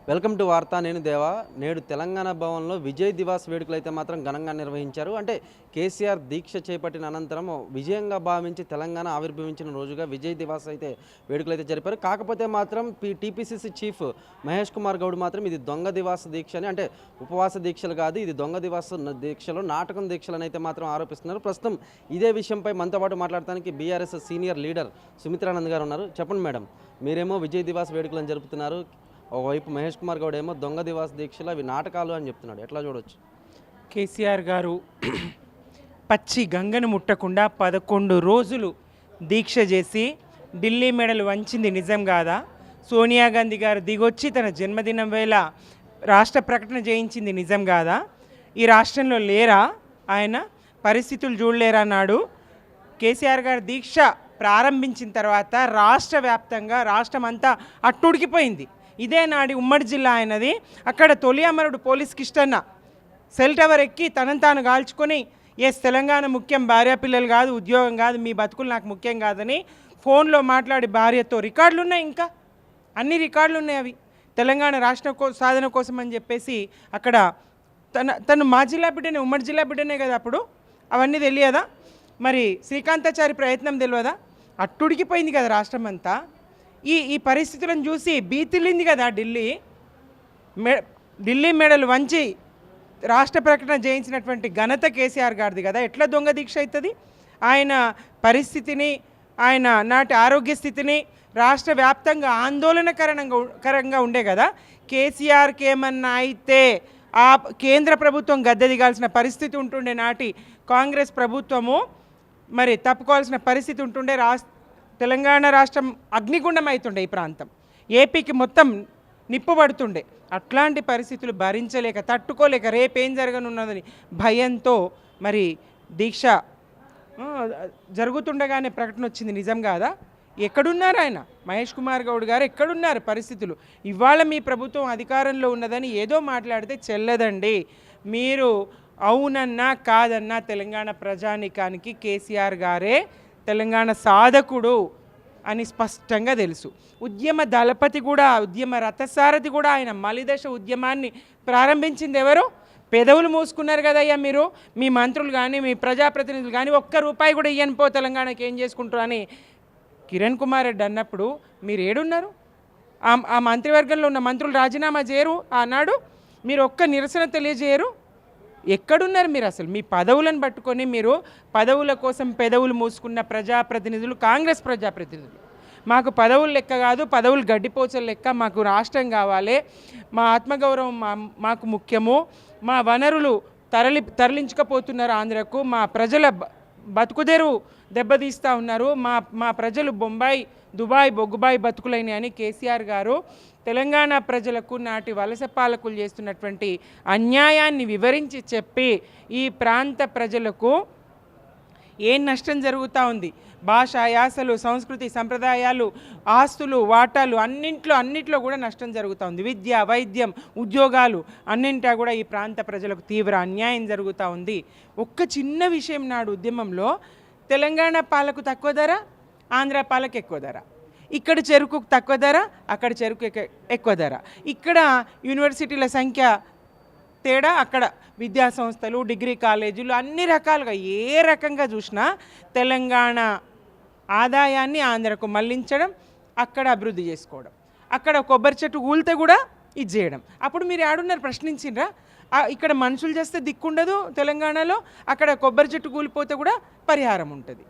Welcome to వార్త. నేను దేవా. నేడు తెలంగాణ భవన్లో విజయ్ దివాస్ వేడుకలు అయితే మాత్రం ఘనంగా నిర్వహించారు. అంటే కేసీఆర్ దీక్ష చేపట్టిన అనంతరం విజయంగా భావించి తెలంగాణ ఆవిర్భవించిన రోజుగా విజయ్ దివాస్ అయితే వేడుకలు అయితే జరిపారు. కాకపోతే మాత్రం టీపీసీసీ చీఫ్ మహేష్ కుమార్ గౌడ్ మాత్రం ఇది దొంగ దివాస్ దీక్ష అని, అంటే ఉపవాస దీక్షలు కాదు, ఇది దొంగ దివాస్ దీక్షలు, నాటకం దీక్షలను అయితే మాత్రం ఆరోపిస్తున్నారు. ప్రస్తుతం ఇదే విషయంపై మనతో పాటు మాట్లాడటానికి బీఆర్ఎస్ సీనియర్ లీడర్ సుమిత్రానంద్ గారు ఉన్నారు. చెప్పండి మేడం, మీరేమో విజయ్ దివాస్ వేడుకలను జరుపుతున్నారు, ఒకవైపు మహేష్ కుమార్ గౌడ్ ఏమో దొంగ దివాస్ దీక్షలు అవి నాటకాలు అని చెప్తున్నాడు. ఎట్లా చూడవచ్చు? కేసీఆర్ గారు పచ్చి గంగను ముట్టకుండా 11 రోజులు దీక్ష చేసి ఢిల్లీ మెడలు వంచింది నిజం కాదా? సోనియా గాంధీ గారు దిగొచ్చి తన జన్మదినం వేళ రాష్ట్ర ప్రకటన చేయించింది నిజం కాదా? ఈ రాష్ట్రంలో లేరా ఆయన? పరిస్థితులు చూడలేరా అన్నాడు. కేసీఆర్ గారు దీక్ష ప్రారంభించిన తర్వాత రాష్ట్ర వ్యాప్తంగా రాష్ట్రం అంతా అట్టుడికిపోయింది. ఇదే నాడి ఉమ్మడి జిల్లా అయినది. అక్కడ తొలి అమరుడు పోలీస్ కిష్టన్న సెల్ టవర్ ఎక్కి తనను తాను కాల్చుకొని, తెలంగాణ ముఖ్యం, భార్య పిల్లలు కాదు, ఉద్యోగం కాదు, మీ బతుకులు నాకు ముఖ్యం కాదని ఫోన్లో మాట్లాడి భార్యతో రికార్డులు ఉన్నాయి, ఇంకా అన్ని రికార్డులు ఉన్నాయి. అవి తెలంగాణ రాష్ట్ర సాధన కోసం అని చెప్పేసి అక్కడ తను మా జిల్లా బిడ్డనే, ఉమ్మడి జిల్లా బిడ్డనే కదా, అప్పుడు అవన్నీ తెలియదా? మరి శ్రీకాంతాచారి ప్రయత్నం తెలియదా? అట్టుడికిపోయింది కదా రాష్ట్రం అంతా. ఈ పరిస్థితులను చూసి బీతిల్లింది కదా ఢిల్లీ మెడలు వంచి రాష్ట్ర ప్రకటన చేయించినటువంటి ఘనత కేసీఆర్ గారిది కదా. ఎట్లా దొంగ దీక్ష అవుతుంది? ఆయన పరిస్థితిని, ఆయన నాటి ఆరోగ్య స్థితిని రాష్ట్ర వ్యాప్తంగా ఆందోళనకరంగా ఉండే కదా. కేసీఆర్కి ఏమన్నా అయితే ఆ కేంద్ర ప్రభుత్వం గద్దె దిగాల్సిన పరిస్థితి ఉంటుండే, నాటి కాంగ్రెస్ ప్రభుత్వము మరి తప్పుకోవాల్సిన పరిస్థితి ఉంటుండే, తెలంగాణ రాష్ట్రం అగ్నిగుండం అవుతుండే, ఈ ప్రాంతం ఏపీకి మొత్తం నిప్పు పడుతుండే. అట్లాంటి పరిస్థితులు భరించలేక, తట్టుకోలేక, రేపేం జరగనున్నదని భయంతో మరి దీక్ష జరుగుతుండగానే ప్రకటన వచ్చింది నిజం కాదా? ఎక్కడున్నారు ఆయన? మహేష్ కుమార్ గౌడ్ గారు ఎక్కడున్నారు? పరిస్థితులు ఇవాళ మీ ప్రభుత్వం అధికారంలో ఉన్నదని ఏదో మాట్లాడితే చెల్లదండి. మీరు అవునన్నా కాదన్నా తెలంగాణ ప్రజానికానికి కేసీఆర్ గారే తెలంగాణ సాధకుడు అని స్పష్టంగా తెలుసు. ఉద్యమ దళపతి కూడా, ఉద్యమ రథసారథి కూడా ఆయన. మలిదశ ఉద్యమాన్ని ప్రారంభించింది ఎవరు? పెదవులు మూసుకున్నారు కదయ్యా మీరు. మీ మంత్రులు కానీ, మీ ప్రజాప్రతినిధులు కానీ ఒక్క రూపాయి కూడా ఇయ్యని పో తెలంగాణకి ఏం చేసుకుంటారు అని కిరణ్ కుమార్ రెడ్డి అన్నప్పుడు మీరు ఏడున్నారు? ఆ మంత్రివర్గంలో ఉన్న మంత్రులు రాజీనామా చేయరు అన్నాడు. మీరు ఒక్క నిరసన తెలియజేయరు. ఎక్కడున్నారు మీరు అసలు? మీ పదవులను పట్టుకొని మీరు పదవుల కోసం పెదవులు మూసుకున్న ప్రజాప్రతినిధులు, కాంగ్రెస్ ప్రజాప్రతినిధులు. మాకు పదవులు లెక్క కాదు, పదవులు గడ్డిపోచలు లెక్క, మాకు రాష్ట్రం కావాలి, మా ఆత్మగౌరవం మాకు ముఖ్యము, మా వనరులు తరలించకపోతున్నారు ఆంధ్రకు, మా ప్రజల బతుకుదెరువు దెబ్బతీస్తూ ఉన్నారు, మా ప్రజలు బొంబాయి, దుబాయ్, బొగ్గుబాయి బతుకులైన అని కేసీఆర్ గారు తెలంగాణ ప్రజలకు నాటి వలస పాలకులు చేస్తున్నటువంటి అన్యాయాన్ని వివరించి చెప్పి ఈ ప్రాంత ప్రజలకు ఏం నష్టం జరుగుతూ ఉంది, భాష, యాసలు, సంస్కృతి, సంప్రదాయాలు, ఆస్తులు, వాటాలు అన్నింట్లో కూడా నష్టం జరుగుతూ ఉంది. విద్య, వైద్యం, ఉద్యోగాలు అన్నింటా కూడా ఈ ప్రాంత ప్రజలకు తీవ్ర అన్యాయం జరుగుతూ ఉంది. ఒక్క చిన్న విషయం నాడు ఉద్యమంలో తెలంగాణ పాలకు తక్కువ ధర, ఆంధ్ర పాలకు ఎక్కువ ధర, ఇక్కడ చెరుకు తక్కువ ధర, అక్కడ చెరుకు ఎక్కువ ధర, ఇక్కడ యూనివర్సిటీల సంఖ్య తేడా, అక్కడ విద్యా సంస్థలు, డిగ్రీ కాలేజీలు, అన్ని రకాలుగా ఏ రకంగా చూసినా తెలంగాణ ఆదాయాన్ని ఆంధ్రకు మళ్లించడం, అక్కడ అభివృద్ధి చేసుకోవడం, అక్కడ కొబ్బరి చెట్టు కూలితే కూడా ఇది చేయడం. అప్పుడు మీరు ఏడున్నారు? ప్రశ్నించిండ్రా? ఇక్కడ మనుషులు చేస్తే దిక్కుండదు తెలంగాణలో, అక్కడ కొబ్బరి చెట్టు కూలిపోతే కూడా పరిహారం ఉంటుంది.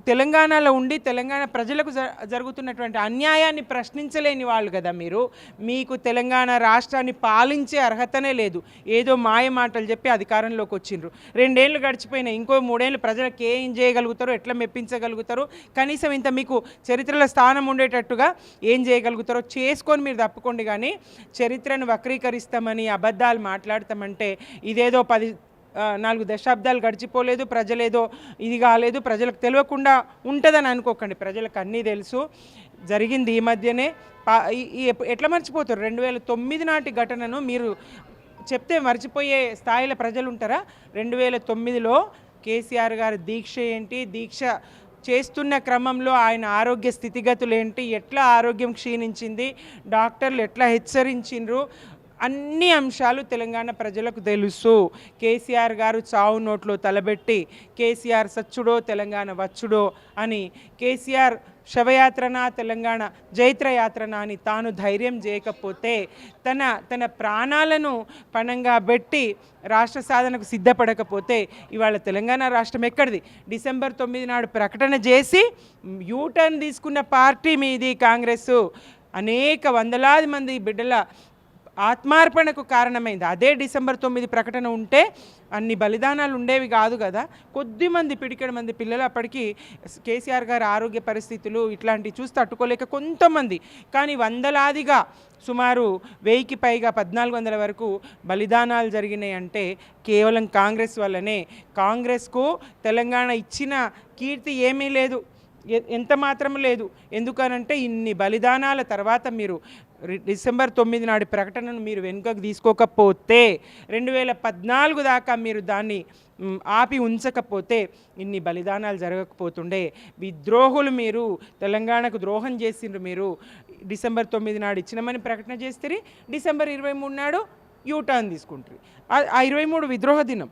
తెలంగాణలో ఉండి తెలంగాణ ప్రజలకు జరుగుతున్నటువంటి అన్యాయాన్ని ప్రశ్నించలేని వాళ్ళు కదా మీరు. మీకు తెలంగాణ రాష్ట్రాన్ని పాలించే అర్హతనే లేదు. ఏదో మాయ మాటలు చెప్పి అధికారంలోకి వచ్చిండ్రు. 2 ఏళ్ళు గడిచిపోయినాయి. ఇంకో 3 ఏళ్ళు ప్రజలకు ఏం చేయగలుగుతారో, ఎట్లా మెప్పించగలుగుతారో, కనీసం ఇంత మీకు చరిత్రలో స్థానం ఉండేటట్టుగా ఏం చేయగలుగుతారో చేసుకొని మీరు తప్పుకోండి. కానీ చరిత్రను వక్రీకరిస్తామని, అబద్ధాలు మాట్లాడతామంటే ఇదేదో 4 దశాబ్దాలు గడిచిపోలేదు, ప్రజలేదో ఇది కాలేదు, ప్రజలకు తెలియకుండా ఉంటుందని అనుకోకండి. ప్రజలకు అన్నీ తెలుసు. జరిగింది ఈ మధ్యనే. ఎట్లా మర్చిపోతారు? 2009 నాటి ఘటనను మీరు చెప్తే మర్చిపోయే స్థాయిలో ప్రజలు ఉంటారా? 2009లో కేసీఆర్ గారి దీక్ష ఏంటి, దీక్ష చేస్తున్న క్రమంలో ఆయన ఆరోగ్య స్థితిగతులు ఏంటి, ఎట్లా ఆరోగ్యం క్షీణించింది, డాక్టర్లు ఎట్లా హెచ్చరించిండ్రు, అన్ని అంశాలు తెలంగాణ ప్రజలకు తెలుసు. కేసీఆర్ గారు చావు నోట్లో తలబెట్టి కేసీఆర్ సచ్చుడో తెలంగాణ వచ్చుడో అని, కేసీఆర్ శవయాత్రన తెలంగాణ జైత్రయాత్రన అని తాను ధైర్యం చేయకపోతే, తన ప్రాణాలను పణంగా పెట్టి రాష్ట్ర సాధనకు సిద్ధపడకపోతే ఇవాళ తెలంగాణ రాష్ట్రం ఎక్కడిది? డిసెంబర్ 9 నాడు ప్రకటన చేసి యూటర్న్ తీసుకున్న పార్టీ మీది కాంగ్రెస్. అనేక వందలాది మంది బిడ్డల ఆత్మార్పణకు కారణమైంది. అదే డిసెంబర్ 9 ప్రకటన ఉంటే అన్ని బలిదానాలు ఉండేవి కాదు కదా. కొద్దిమంది పిడికెడు మంది పిల్లలు అప్పటికి కేసీఆర్ గారి ఆరోగ్య పరిస్థితులు ఇట్లాంటివి చూసి తట్టుకోలేక కొంతమంది, కానీ వందలాదిగా సుమారు 1000కి పైగా 1400 వరకు బలిదానాలు జరిగినాయి అంటే కేవలం కాంగ్రెస్ వల్లనే. కాంగ్రెస్కు తెలంగాణ ఇచ్చిన కీర్తి ఏమీ లేదు, ఎంత మాత్రం లేదు. ఎందుకనంటే ఇన్ని బలిదానాల తర్వాత మీరు డిసెంబర్ 9 నాటి ప్రకటనను మీరు వెనుకకు తీసుకోకపోతే, 2014 దాకా మీరు దాన్ని ఆపి ఉంచకపోతే ఇన్ని బలిదానాలు జరగకపోతుండే. విద్రోహులు మీరు, తెలంగాణకు ద్రోహం చేసిండ్రు మీరు. డిసెంబర్ 9 నాడు ఇచ్చినామని ప్రకటన చేస్తే డిసెంబర్ 23 నాడు యూటర్న్ తీసుకుంటారు. ఆ 23 విద్రోహ దినం,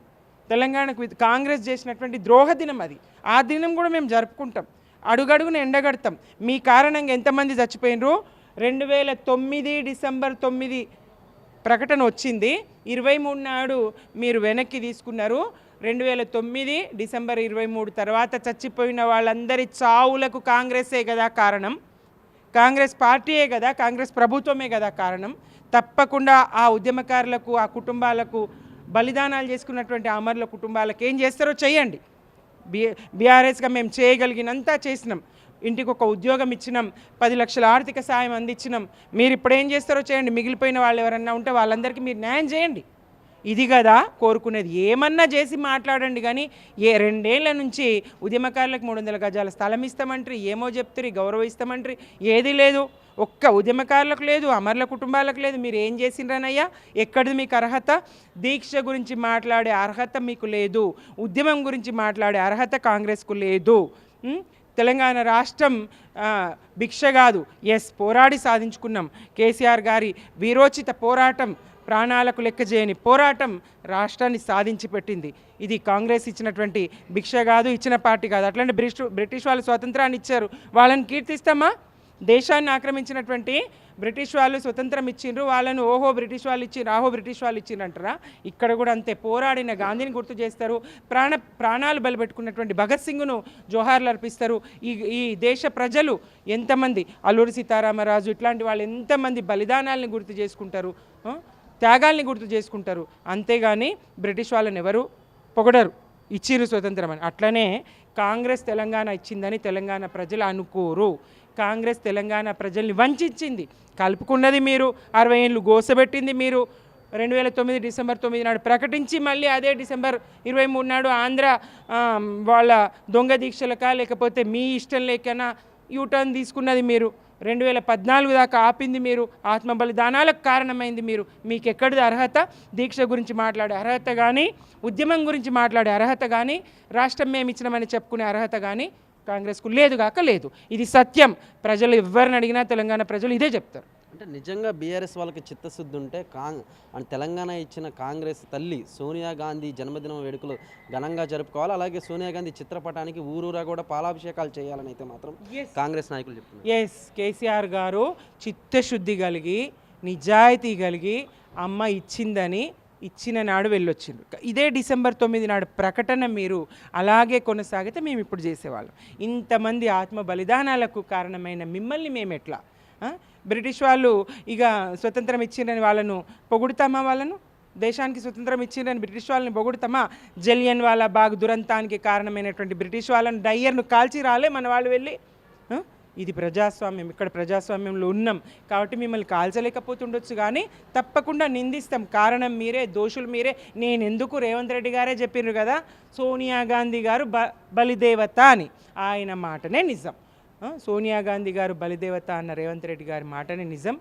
తెలంగాణకు కాంగ్రెస్ చేసినటువంటి ద్రోహ దినం అది. ఆ దినం కూడా మేము జరుపుకుంటాం, అడుగడుగున ఎండగడతాం. మీ కారణంగా ఎంతమంది చచ్చిపోయినరు? 2009 డిసెంబర్ 9 ప్రకటన వచ్చింది, 23 నాడు మీరు వెనక్కి తీసుకున్నారు. 2009 డిసెంబర్ 23 తర్వాత చచ్చిపోయిన వాళ్ళందరి చావులకు కాంగ్రెసే కదా కారణం, కాంగ్రెస్ పార్టీయే కదా, కాంగ్రెస్ ప్రభుత్వమే కదా కారణం. తప్పకుండా ఆ ఉద్యమకారులకు, ఆ కుటుంబాలకు, బలిదానాలు చేసుకున్నటువంటి అమరుల కుటుంబాలకు ఏం చేస్తారో చేయండి. బీఆర్ఎస్గా మేము చేయగలిగినంత చేసినాం. ఇంటికి ఒక ఉద్యోగం ఇచ్చినాం, 10 లక్షల ఆర్థిక సాయం అందించినాం. మీరు ఇప్పుడు ఏం చేస్తారో చేయండి. మిగిలిపోయిన వాళ్ళు ఎవరన్నా ఉంటే వాళ్ళందరికీ మీరు న్యాయం చేయండి. ఇది కదా కోరుకునేది. ఏమన్నా చేసి మాట్లాడండి. కానీ 2 ఏళ్ల నుంచి ఉద్యమకారులకు 300 గజాల స్థలం ఇస్తామంటారు, ఏమో చెప్తారు, గౌరవిస్తామంటారు, ఏది లేదు. ఒక్క ఉద్యమకారులకు లేదు, అమరుల కుటుంబాలకు లేదు. మీరు ఏం చేసిండ్రనయ్యా? ఎక్కడిది మీకు అర్హత? దీక్ష గురించి మాట్లాడే అర్హత మీకు లేదు, ఉద్యమం గురించి మాట్లాడే అర్హత కాంగ్రెస్కు లేదు. తెలంగాణ రాష్ట్రం భిక్ష కాదు. ఎస్, పోరాడి సాధించుకున్నాం. కేసీఆర్ గారి వీరోచిత పోరాటం, ప్రాణాలకు లెక్క చేయని పోరాటం రాష్ట్రాన్ని సాధించి పెట్టింది. ఇది కాంగ్రెస్ ఇచ్చినటువంటి భిక్ష కాదు, ఇచ్చిన పార్టీ కాదు. అట్లాంటి బ్రిటిష్ వాళ్ళు స్వాతంత్రాన్ని ఇచ్చారు, వాళ్ళని కీర్తిస్తామా? దేశాన్ని ఆక్రమించినటువంటి బ్రిటిష్ వాళ్ళు స్వతంత్రం ఇచ్చిండ్రు, వాళ్ళను ఓహో బ్రిటిష్ వాళ్ళు ఇచ్చిండ్రు, ఆహో బ్రిటిష్ వాళ్ళు ఇచ్చిండ్రు అంటారా? ఇక్కడ కూడా అంతే. పోరాడిన గాంధీని గుర్తు చేస్తారు, ప్రాణాలు బలిపెట్టుకున్నటువంటి భగత్ సింగ్ను జోహార్లు అర్పిస్తారు. ఈ దేశ ప్రజలు ఎంతమంది, అల్లూరి సీతారామరాజు ఇట్లాంటి వాళ్ళు ఎంతమంది బలిదానాలని గుర్తు చేసుకుంటారు, త్యాగాల్ని గుర్తు చేసుకుంటారు. అంతేగాని బ్రిటిష్ వాళ్ళని ఎవరు పొగడరు, ఇచ్చిర్రు స్వతంత్రం అని. అట్లనే కాంగ్రెస్ తెలంగాణ ఇచ్చిందని తెలంగాణ ప్రజలు అనుకోరు. కాంగ్రెస్ తెలంగాణ ప్రజల్ని వంచింది, కలుపుకున్నది మీరు, 60 ఏళ్ళు గోసబెట్టింది మీరు. 2009 డిసెంబర్ 9 నాడు ప్రకటించి మళ్ళీ అదే డిసెంబర్ 23 నాడు ఆంధ్ర వాళ్ళ దొంగ దీక్షలకా లేకపోతే మీ ఇష్టం లేకనా యూటర్న్ తీసుకున్నది మీరు. 2014 దాకా ఆపింది మీరు, ఆత్మ బలిదానాలకు కారణమైంది మీరు. మీకు ఎక్కడిది అర్హత? దీక్ష గురించి మాట్లాడే అర్హత కానీ, ఉద్యమం గురించి మాట్లాడే అర్హత కానీ, రాష్ట్రం మేము ఇచ్చినామని చెప్పుకునే అర్హత కానీ కాంగ్రెస్కు లేదు కాక లేదు. ఇది సత్యం. ప్రజలు ఎవరిని అడిగినా తెలంగాణ ప్రజలు ఇదే చెప్తారు. అంటే నిజంగా బీఆర్ఎస్ వాళ్ళకి చిత్తశుద్ధి ఉంటే తెలంగాణ ఇచ్చిన కాంగ్రెస్ తల్లి సోనియా గాంధీ జన్మదినం వేడుకలు ఘనంగా జరుపుకోవాలి. అలాగే సోనియా గాంధీ చిత్రపటానికి ఊరూరా కూడా పాలాభిషేకాలు చేయాలని అయితే మాత్రం కాంగ్రెస్ నాయకులు చెప్తున్నారు. ఎస్, కేసీఆర్ గారు చిత్తశుద్ధి కలిగి, నిజాయితీ కలిగి అమ్మ ఇచ్చిందని ఇచ్చిన నాడు వెళ్ళొచ్చిండ్రు. ఇదే డిసెంబర్ 9 నాడు ప్రకటన మీరు అలాగే కొనసాగితే మేము ఇప్పుడు చేసేవాళ్ళం. ఇంతమంది ఆత్మ బలిదానాలకు కారణమైన మిమ్మల్ని మేము ఎట్లా? బ్రిటిష్ వాళ్ళు ఇక స్వతంత్రం ఇచ్చిండ్రని వాళ్ళను పొగుడుతామా? వాళ్ళను, దేశానికి స్వతంత్రం ఇచ్చిండ్రని బ్రిటిష్ వాళ్ళని పొగుడుతామా? జలియన్ వాలా బాగ్ దురంతానికి కారణమైనటువంటి బ్రిటిష్ వాళ్ళను డయ్యర్ను కాల్చి రాలే మన వాళ్ళు వెళ్ళి. ఇది ప్రజాస్వామ్యం, ఇక్కడ ప్రజాస్వామ్యంలో ఉన్నాం కాబట్టి మిమ్మల్ని కాల్చలేకపోతుండొచ్చు, కానీ తప్పకుండా నిందిస్తాం. కారణం మీరే, దోషులు మీరే. నేను ఎందుకు, రేవంత్ రెడ్డి గారే చెప్పిండ్రు కదా సోనియా గాంధీ గారు బలిదేవత అని. ఆయన మాటనే నిజం. సోనియా గాంధీ గారు బలిదేవత అన్న రేవంత్ రెడ్డి గారి మాటని నిజం.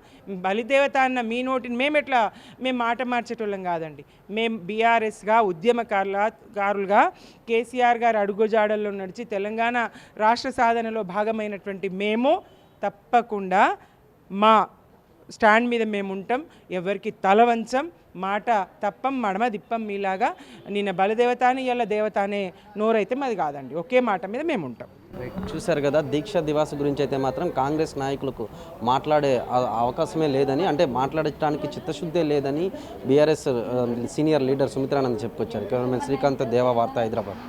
బలిదేవత అన్న మీ నోటిని మేము మాట మార్చేటోళ్ళం కాదండి. మేము బీఆర్ఎస్గా ఉద్యమకారులుగా కేసీఆర్ గారు అడుగుజాడల్లో నడిచి తెలంగాణ రాష్ట్ర సాధనలో భాగమైనటువంటి మేము తప్పకుండా మా స్టాండ్ మీద మేము ఉంటాం. ఎవరికి తల వంచం, మాట తప్పం, మడమ దిప్పం. మీలాగా నిన్న బలిదేవత అని ఇలా దేవత అనే నోరైతే మాది కాదండి. ఒకే మాట మీద మేము ఉంటాం. చూశారు కదా, దీక్ష దివాస్ గురించి అయితే మాత్రం కాంగ్రెస్ నాయకులకు మాట్లాడే అవకాశమే లేదని, అంటే మాట్లాడటానికి చిత్తశుద్ధే లేదని బీఆర్ఎస్ సీనియర్ లీడర్ సుమిత్రానంద్ చెప్పుకొచ్చారు. కేవలం శ్రీకాంత్ దేవ, వార్త, హైదరాబాద్.